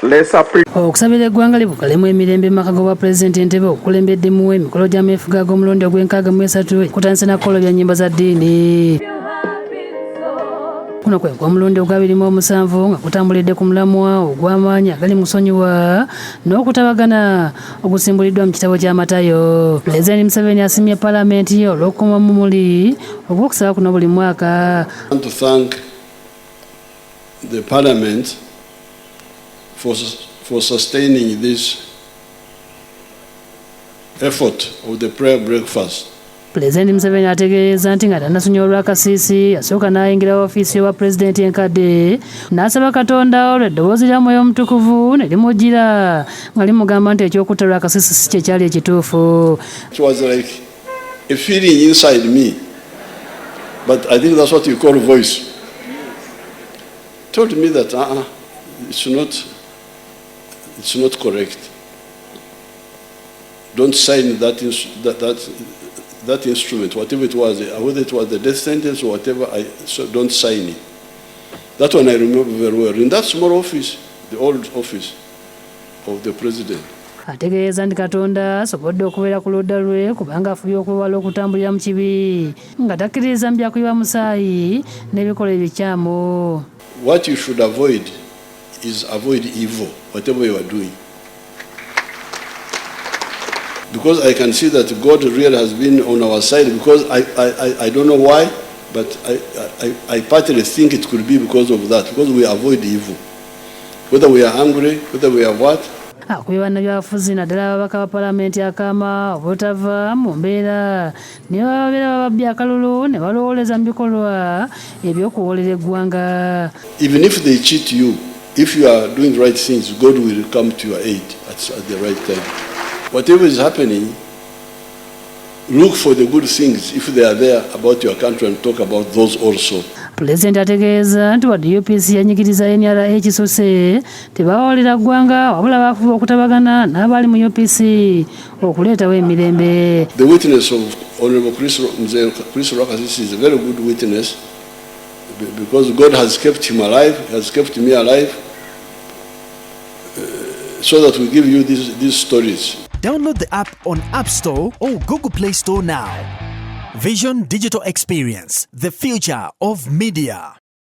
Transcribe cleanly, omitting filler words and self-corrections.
Okusabira eggwanga libukalemu emirembe maka g'obwa pulezidenti Entebbe okukulembeddemu emikolo gy'ameefuga g'omulundi ogw'enkaaga kutandise na kkolo bya nnyimba za ddiini. Kuno kwe omulundi ogwa-27 nga kutambulidde ku mulamwa ogw'amaanyi agali musonyiwa n'okutabagana ogusimbuliddwa mu kitabo ky'amatayo. Pulezidenti Museveni asimye paalamenti olw'okukoma mu muli ogw'okusaba kuno buli mwaka. I want to thank the Parliament for sustaining this effort of the prayer breakfast. Pulezidenti Museveni ategeeza nti nga tannasonyiwa olw'akasiisi yasooka n'ayingira woofiisi y'obwa pulezidenti enkadde n'asaba Katonda olw'eddoboozi lya Mwoyo Omutukuvu ne limujjira nga limugamba nti ekyokutta olw'akasiisi si kye kyali ekituufu. It was like a feeling inside me, but I think that's what you call voice. Told me that it's not correct. Don't sign that instrument, whatever it was, whether it was the death sentence or whatever, so don't sign it. That one I remember very well. In that small office, the old office of the president. Ategeeza nti Katonda asobodde okubeera ku ludda lwe kubanga afubye okwewala okutambulira mu kibi nga takkiriza mu byakuyiwa musaayi n'ebikolwa ebikyamu. What you should avoid is avoid evil, whatever you are doing. Because I can see that God really has been on our side, because I don't know why, but I partly think it could be because of that, because we avoid evil. Whether we are angry, whether we are what. Akubiwa byabufuzi naddala ababaka ba paalamenti akaama obutava mu mbeera ne babeera bababbi akalulu ne balowooleza mu bikolwa eby'okuwoolera eggwanga. Even if they cheat you, if you are doing right things, God will come to your aid at the right time. Whatever is happening, look for the good things if they are there about your country and talk about those also. Pulezidenti ategeeza nti wadde UPC yanyigiriza NRA ekisose tebawoolera ggwanga wabula baafuba okutabagana n'abali mu UPC okuleetawo emirembe. The witness of Honorable Chris Rakasisi is a very good witness because God has kept him alive, has kept me alive, so that we give you these stories. Download the app on App Store or Google Play Store now. Vision Digital Experience, the future of media.